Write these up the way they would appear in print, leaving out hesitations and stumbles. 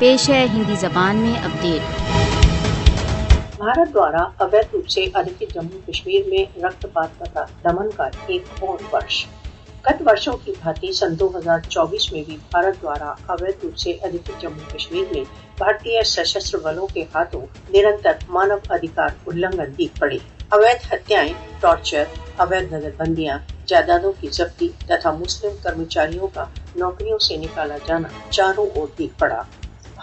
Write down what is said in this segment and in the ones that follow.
پیش ہے ہندی زبان میں اپڈیٹ۔ بھارت دوارا अवैध रूप से अधिकृत जम्मू कश्मीर में रक्तपात तथा दमन का एक और वर्ष। गत वर्षों की भांति सन 2024 में भी भारत द्वारा अवैध रूप से अधिकृत जम्मू कश्मीर में भारतीय सशस्त्र बलों के हाथों निरंतर मानव अधिकार उल्लंघन दिख पड़े। अवैध हत्याएं, टॉर्चर, अवैध नजरबंदियां, जायदादों की जब्ती तथा मुस्लिम कर्मचारियों का नौकरियों से निकाला जाना चारों ओर दिख पड़ा।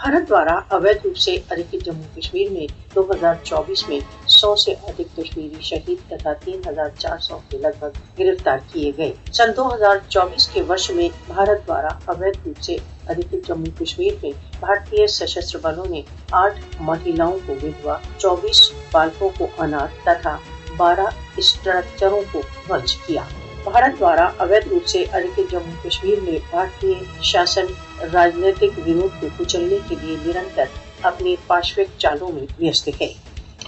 भारत द्वारा अवैध रूप से अधिकृत जम्मू कश्मीर में 2024 में 100 से अधिक कश्मीरी शहीद तथा 3,400 के लगभग गिरफ्तार किए गए। सन 2024 के वर्ष में भारत द्वारा अवैध रूप से अधिकृत जम्मू कश्मीर में भारतीय सशस्त्र बलों ने 8 महिलाओं को विधवा, 24 बालकों को अनाथ तथा 12 स्ट्रक्चरों को ध्वंस किया। भारत द्वारा अवैध रूप से अधिकृत जम्मू कश्मीर में भारतीय शासन राजनीतिक विरोध को कुचलने के लिए निरंतर अपनी पाशविक चालों में व्यस्त है।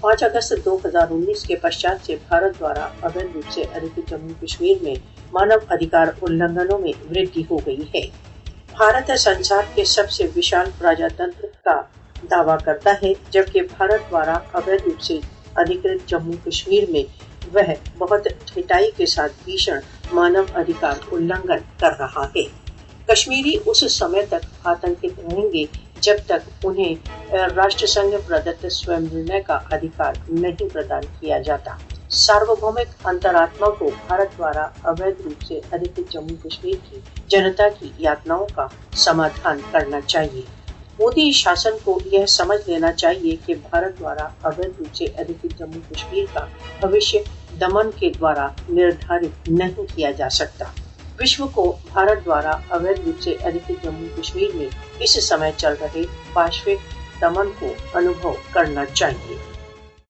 5 अगस्त 2019 के पश्चात से भारत द्वारा अवैध रूप से अधिकृत जम्मू कश्मीर में मानव अधिकार उल्लंघनों में वृद्धि हो गई है। भारत संसार के सबसे विशाल प्रजातंत्र का दावा करता है, जबकि भारत द्वारा अवैध रूप से अधिकृत जम्मू कश्मीर में वह बहुत ढिठाई के साथ भीषण मानव अधिकार उल्लंघन कर रहा है। कश्मीरी उस समय तक आतंकित रहेंगे जब तक उन्हें राष्ट्र संघ प्रदत्त स्वयं निर्णय का अधिकार नहीं प्रदान किया जाता। सार्वभौमिक अंतरात्मा को भारत द्वारा अवैध रूप से अधिकृत जम्मू कश्मीर की जनता की यातनाओं का समाधान करना चाहिए। मोदी शासन को यह समझ लेना चाहिए कि भारत द्वारा अवैध रूप से अधिकृत जम्मू कश्मीर का भविष्य दमन के द्वारा निर्धारित नहीं किया जा सकता। विश्व को भारत द्वारा अवैध रूप से अधिकृत जम्मू कश्मीर में इस समय चल रहे पाशविक दमन को अनुभव करना चाहिए।